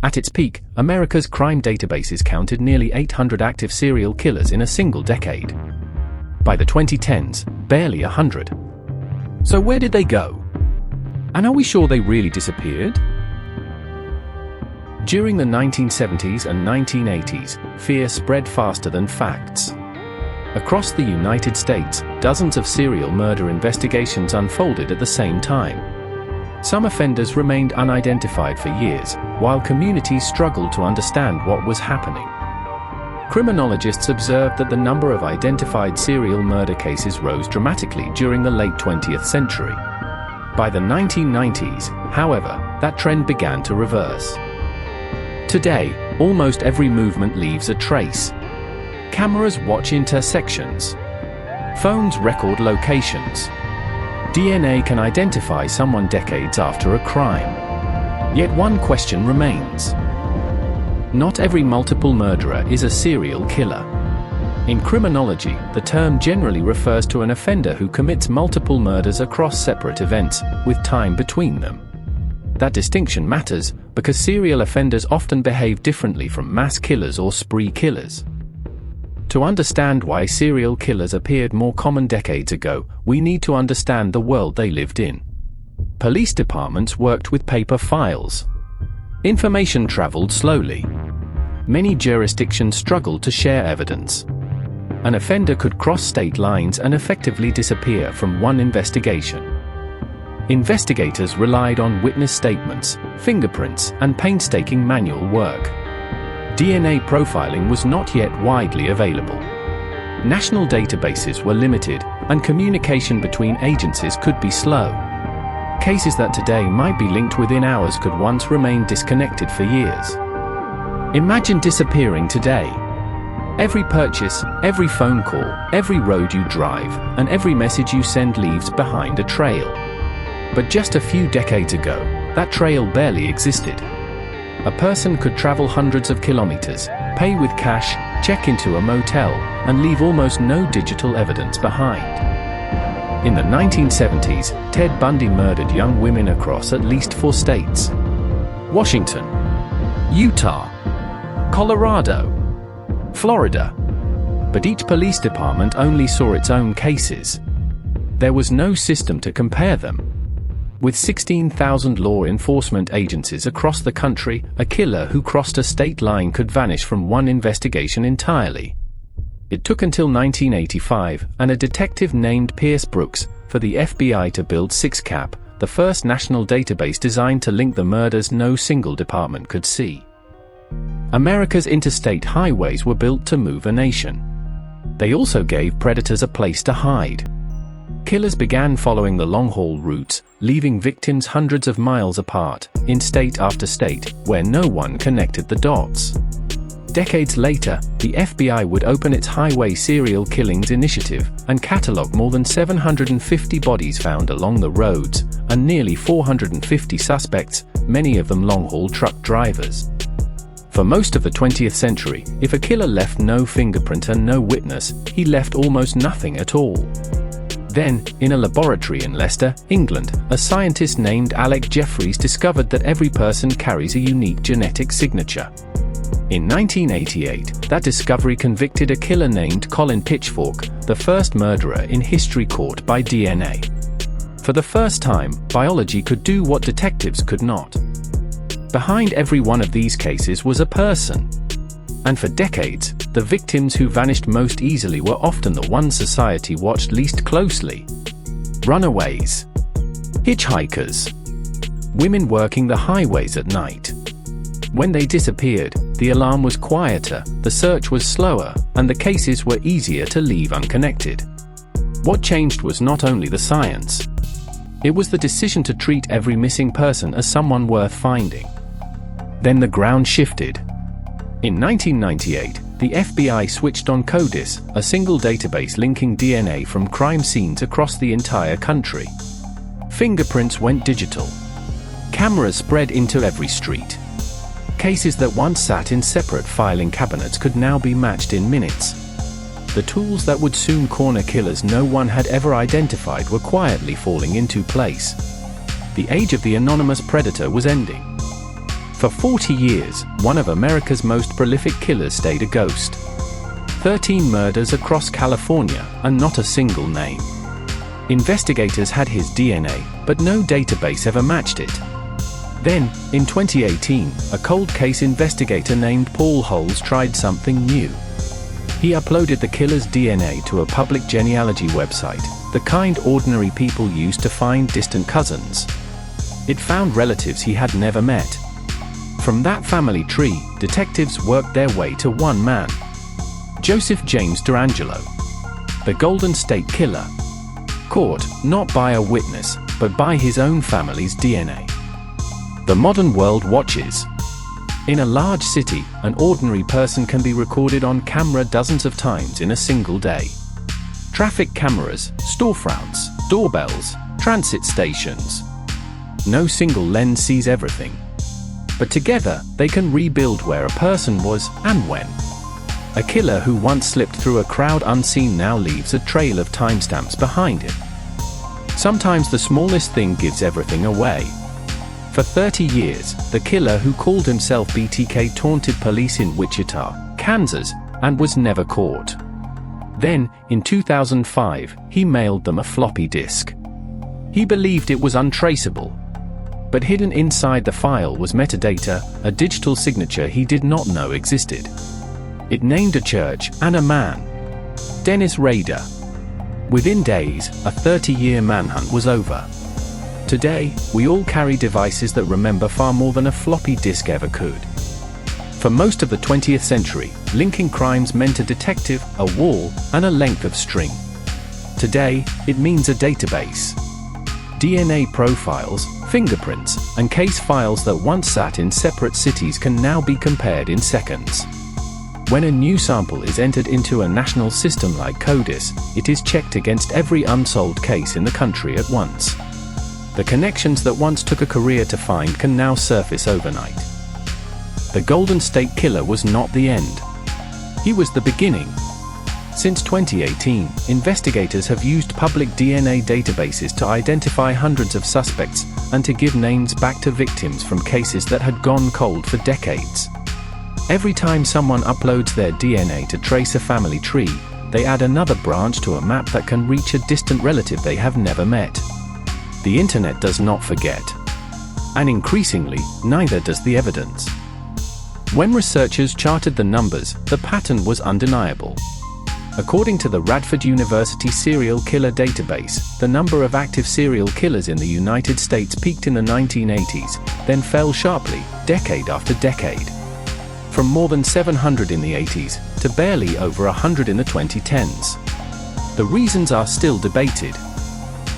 At its peak, America's crime databases counted nearly 800 active serial killers in a single decade. By the 2010s, barely 100. So where did they go? And are we sure they really disappeared? During the 1970s and 1980s, fear spread faster than facts. Across the United States, dozens of serial murder investigations unfolded at the same time. Some offenders remained unidentified for years, while communities struggled to understand what was happening. Criminologists observed that the number of identified serial murder cases rose dramatically during the late 20th century. By the 1990s, however, that trend began to reverse. Today, almost every movement leaves a trace. Cameras watch intersections. Phones record locations. DNA can identify someone decades after a crime. Yet one question remains. Not every multiple murderer is a serial killer. In criminology, the term generally refers to an offender who commits multiple murders across separate events, with time between them. That distinction matters because serial offenders often behave differently from mass killers or spree killers. To understand why serial killers appeared more common decades ago, we need to understand the world they lived in. Police departments worked with paper files. Information traveled slowly. Many jurisdictions struggled to share evidence. An offender could cross state lines and effectively disappear from one investigation. Investigators relied on witness statements, fingerprints, and painstaking manual work. DNA profiling was not yet widely available. National databases were limited, and communication between agencies could be slow. Cases that today might be linked within hours could once remain disconnected for years. Imagine disappearing today. Every purchase, every phone call, every road you drive, and every message you send leaves behind a trail. But just a few decades ago, that trail barely existed. A person could travel hundreds of kilometers, pay with cash, check into a motel, and leave almost no digital evidence behind. In the 1970s, Ted Bundy murdered young women across at least 4 states: Washington, Utah, Colorado, Florida. But each police department only saw its own cases. There was no system to compare them. With 16,000 law enforcement agencies across the country, a killer who crossed a state line could vanish from one investigation entirely. It took until 1985 and a detective named Pierce Brooks for the FBI to build SixCap, the first national database designed to link the murders no single department could see. America's interstate highways were built to move a nation. They also gave predators a place to hide. Killers began following the long-haul routes, leaving victims hundreds of miles apart, in state after state, where no one connected the dots. Decades later, the FBI would open its Highway Serial Killings Initiative and catalog more than 750 bodies found along the roads, and nearly 450 suspects, many of them long-haul truck drivers. For most of the 20th century, if a killer left no fingerprint and no witness, he left almost nothing at all. Then, in a laboratory in Leicester, England, a scientist named Alec Jeffreys discovered that every person carries a unique genetic signature. In 1988, that discovery convicted a killer named Colin Pitchfork, the first murderer in history caught by DNA. For the first time, biology could do what detectives could not. Behind every one of these cases was a person. And for decades, the victims who vanished most easily were often the ones society watched least closely. Runaways, hitchhikers, women working the highways at night. When they disappeared, the alarm was quieter, the search was slower, and the cases were easier to leave unconnected. What changed was not only the science. It was the decision to treat every missing person as someone worth finding. Then the ground shifted. In 1998, the FBI switched on CODIS, a single database linking DNA from crime scenes across the entire country. Fingerprints went digital. Cameras spread into every street. Cases that once sat in separate filing cabinets could now be matched in minutes. The tools that would soon corner killers no one had ever identified were quietly falling into place. The age of the anonymous predator was ending. For 40 years, one of America's most prolific killers stayed a ghost. 13 murders across California, and not a single name. Investigators had his DNA, but no database ever matched it. Then, in 2018, a cold case investigator named Paul Holes tried something new. He uploaded the killer's DNA to a public genealogy website, the kind ordinary people use to find distant cousins. It found relatives he had never met. From that family tree, detectives worked their way to one man. Joseph James D'Angelo, the Golden State Killer. Caught, not by a witness, but by his own family's DNA. The modern world watches. In a large city, an ordinary person can be recorded on camera dozens of times in a single day. Traffic cameras, storefronts, doorbells, transit stations. No single lens sees everything. But together, they can rebuild where a person was, and when. A killer who once slipped through a crowd unseen now leaves a trail of timestamps behind him. Sometimes the smallest thing gives everything away. For 30 years, the killer who called himself BTK taunted police in Wichita, Kansas, and was never caught. Then, in 2005, he mailed them a floppy disk. He believed it was untraceable. But hidden inside the file was metadata, a digital signature he did not know existed. It named a church and a man. Dennis Rader. Within days, a 30-year manhunt was over. Today, we all carry devices that remember far more than a floppy disk ever could. For most of the 20th century, linking crimes meant a detective, a wall, and a length of string. Today, it means a database. DNA profiles, fingerprints, and case files that once sat in separate cities can now be compared in seconds. When a new sample is entered into a national system like CODIS, it is checked against every unsolved case in the country at once. The connections that once took a career to find can now surface overnight. The Golden State Killer was not the end. He was the beginning. Since 2018, investigators have used public DNA databases to identify hundreds of suspects and to give names back to victims from cases that had gone cold for decades. Every time someone uploads their DNA to trace a family tree, they add another branch to a map that can reach a distant relative they have never met. The internet does not forget. And increasingly, neither does the evidence. When researchers charted the numbers, the pattern was undeniable. According to the Radford University Serial Killer Database, the number of active serial killers in the United States peaked in the 1980s, then fell sharply, decade after decade. From more than 700 in the 80s, to barely over 100 in the 2010s. The reasons are still debated.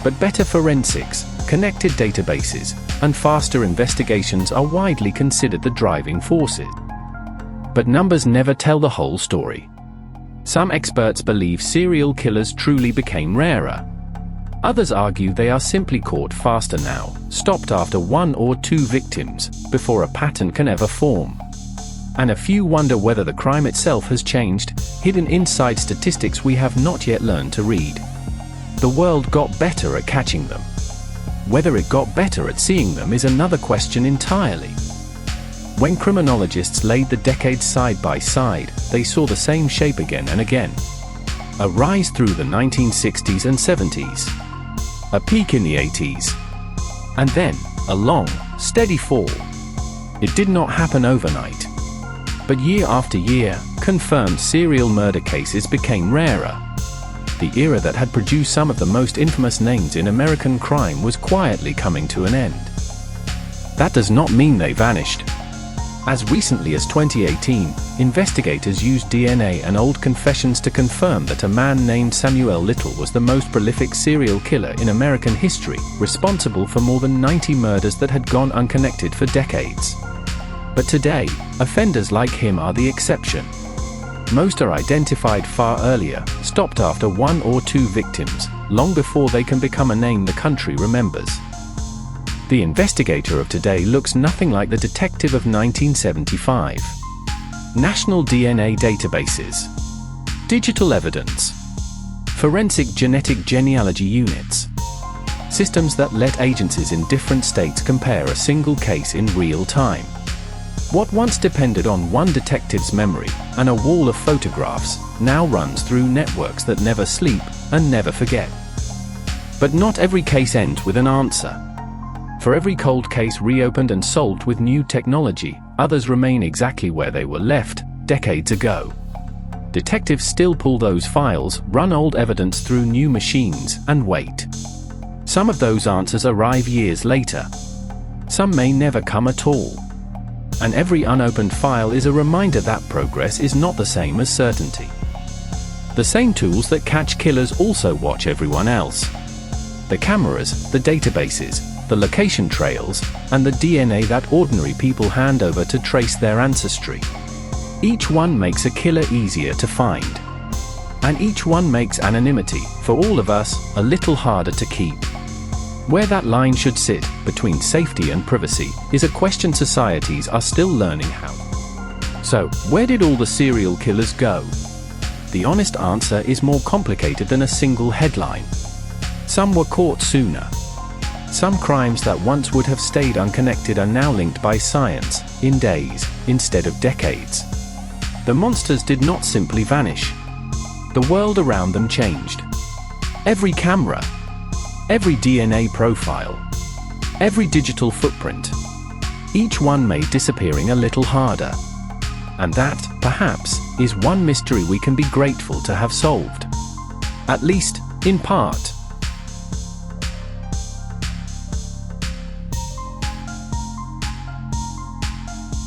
But better forensics, connected databases, and faster investigations are widely considered the driving forces. But numbers never tell the whole story. Some experts believe serial killers truly became rarer. Others argue they are simply caught faster now, stopped after one or two victims, before a pattern can ever form. And a few wonder whether the crime itself has changed, hidden inside statistics we have not yet learned to read. The world got better at catching them. Whether it got better at seeing them is another question entirely. When criminologists laid the decades side by side, they saw the same shape again and again. A rise through the 1960s and 70s. A peak in the 80s. And then, a long, steady fall. It did not happen overnight. But year after year, confirmed serial murder cases became rarer. The era that had produced some of the most infamous names in American crime was quietly coming to an end. That does not mean they vanished. As recently as 2018, investigators used DNA and old confessions to confirm that a man named Samuel Little was the most prolific serial killer in American history, responsible for more than 90 murders that had gone unconnected for decades. But today, offenders like him are the exception. Most are identified far earlier, stopped after one or two victims, long before they can become a name the country remembers. The investigator of today looks nothing like the detective of 1975. National DNA databases. Digital evidence. Forensic genetic genealogy units. Systems that let agencies in different states compare a single case in real time. What once depended on one detective's memory and a wall of photographs now runs through networks that never sleep and never forget. But not every case ends with an answer. For every cold case reopened and solved with new technology, others remain exactly where they were left decades ago. Detectives still pull those files, run old evidence through new machines, and wait. Some of those answers arrive years later. Some may never come at all. And every unopened file is a reminder that progress is not the same as certainty. The same tools that catch killers also watch everyone else. The cameras, the databases, the location trails, and the DNA that ordinary people hand over to trace their ancestry. Each one makes a killer easier to find. And each one makes anonymity, for all of us, a little harder to keep. Where that line should sit, between safety and privacy, is a question societies are still learning how. So, where did all the serial killers go? The honest answer is more complicated than a single headline. Some were caught sooner. Some crimes that once would have stayed unconnected are now linked by science, in days, instead of decades. The monsters did not simply vanish. The world around them changed. Every camera, every DNA profile, every digital footprint, each one made disappearing a little harder. And that, perhaps, is one mystery we can be grateful to have solved. At least, in part.